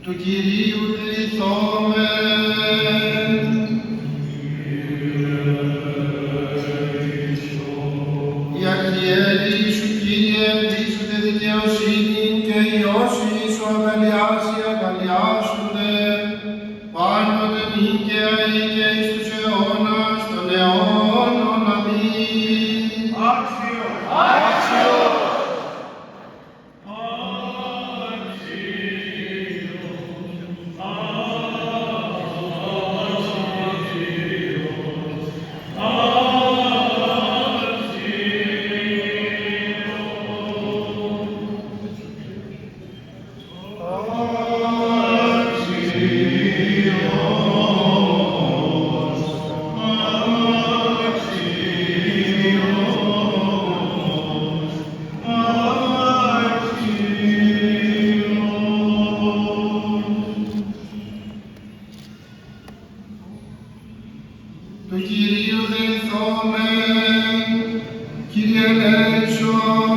του Κυρίου δεηθόμεν. Οι αρχιέροι σου, Κύριε, εμβήσονται δικαιοσύνη και οι όσοι σου αγαλιάσονται, πάντοτε νίκαια ή και εις τους αιώνας των αιώνων. Αμήν. Άξιο! Του Κυρίου δεηθόμεν. Κύριε ελέησον,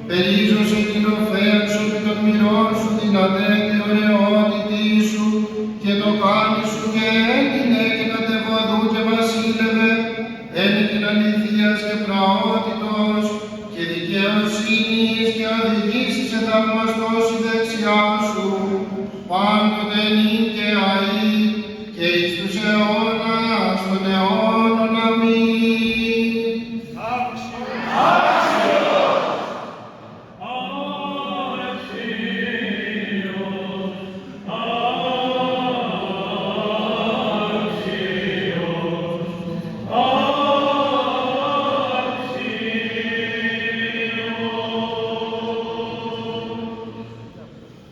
περίζωσε την οφέα σου και των μοιρών σου την αδέλη ωραιότητή σου και το πάλι σου και έγινε και κατεβοδού και βασίλευε, ένι την αληθείας και πραότητος και δικαιοσύνης και οδηγήσεις θαυμαστός η δεξιά σου, πάντοτε νίκαια ή και εις τους αιώνας των αιώνων. Αμήν.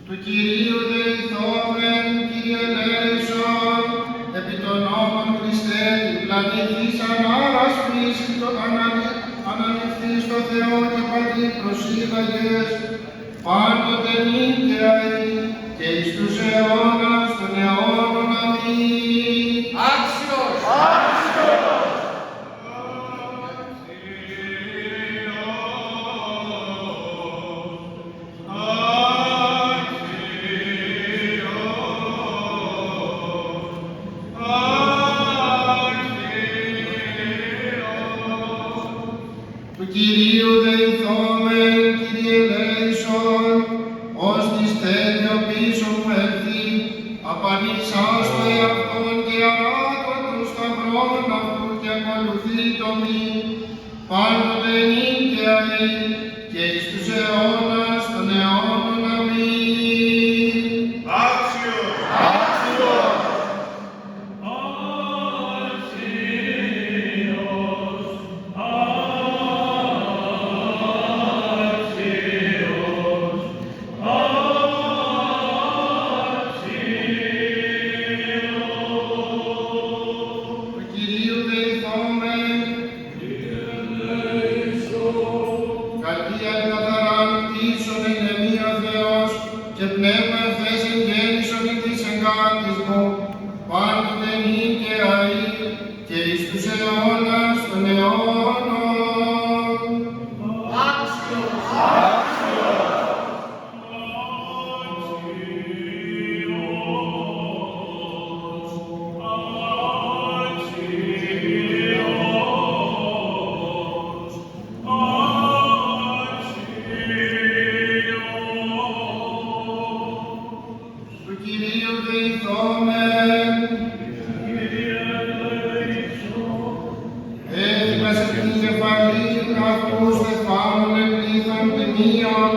Του Κυρίου δεηθόμεν. Κύριε ελέησον, επί των νόμων Χριστέ, την πλανήτης ανάρας φύση αναληφθείς στο Θεό και Πατρί προσήγαγες, πάντοτε νίκαια ή και εις τους αιώνας των αιώνων. Αμήν. Άξιος! Του Κυρίου δεηθόμεν. Κύριε ελέησον, ως της τέλειο πίσω μου έλθει, απανήσας το εαυτόν και αράτων του σταυρών αυτού και ακολουθεί το μη, πάντοτε νίκαια ή και εις τους αιώνας των αιώνων. Αμήν. Άξιος! Του Κυρίου δεηθόμεν. Καρδία καθαράν κτίσον εν εμεί ο Θεός και πνεύμα ευθές εγγέννησον ει της εγκάτης μου, πάντοτε νίκαια ή και εις τους αιώνας των αιώνων. Του Κυρίου δεηθόμεν. Έθιμας εκ την κεφαλήν αυτούς θεφάνων εκλήθων τιμίων,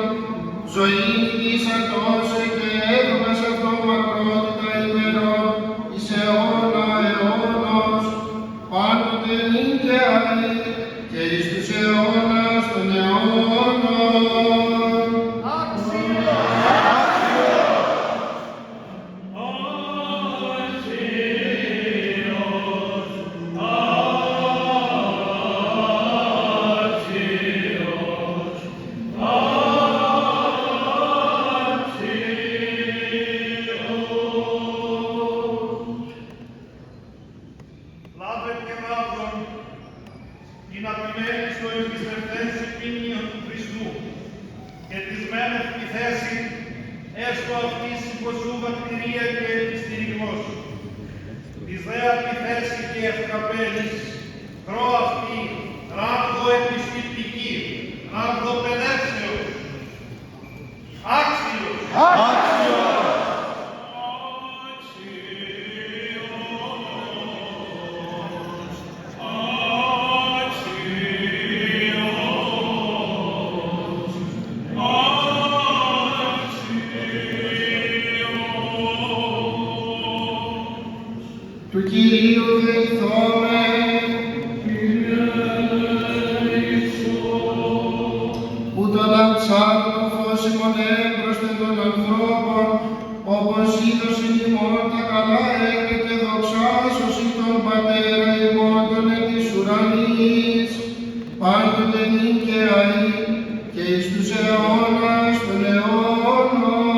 ζωήν ηγήσαν τόσο και έδωμας αυτό μακρότητα ημερών, εις αιώνα αιώνος, πάντοτε νίκαια ή και εις τους αιώνας των αιώνων. Λάβετε και μαύρον, την απειμένη στο εμπιστευτές ποινίων του Χριστού και της μένευ τη θέση έστω αυτής υποσού βακτηρία και στηριγμός. Της δε επιθέσει και ευκαπέλης, κρό αυτή, ράβδο επιστηπτική, ράβδο παιδεύσεως, άξιος, του Κυρίου δεηθώμε. Που τον αμψάρτο φως ημών έμπροσθεν των ανθρώπων, όπως είδωσιν ημών τα καλά έργα και δοξάσωσιν τον Πατέρα ημών των εν της ουρανής, πάντοτε νυν και αεί και εις τους αιώνας των αιώνων.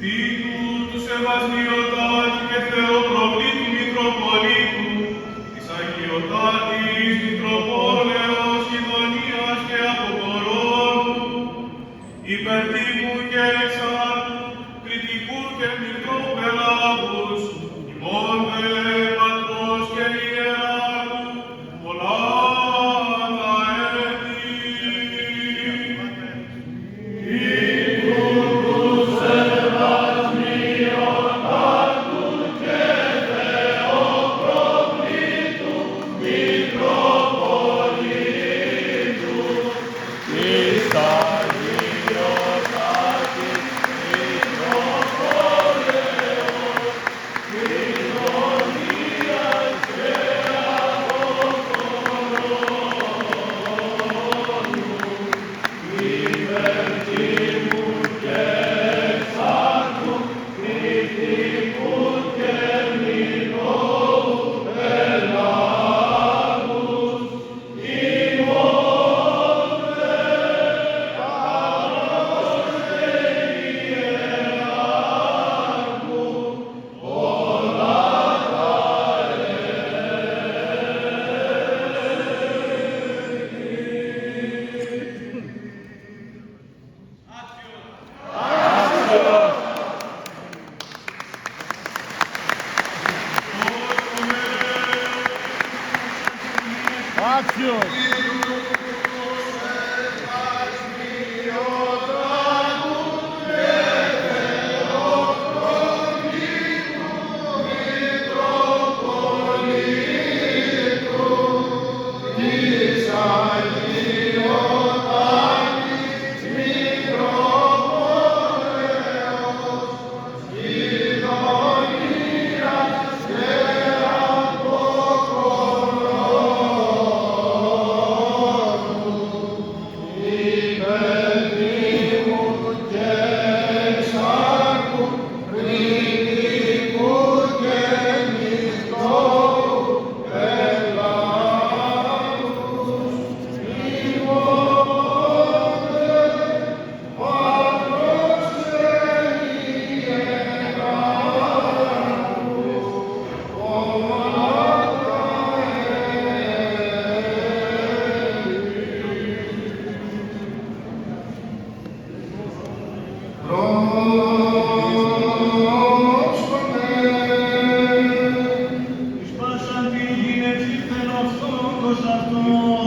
Τίτου του Σεβασμιωτάτη και Θεοπροβλήτου Μητροπολίτου, της Αγιωτάτης Μητροπόλεως Ιδονίας και Αποκορώνου, υπερτύπου και εξάρτου, κριτικού και μικρού πελάγους, ημών δε πατρός και ιεράρχου, πολλά τα έτη. Pro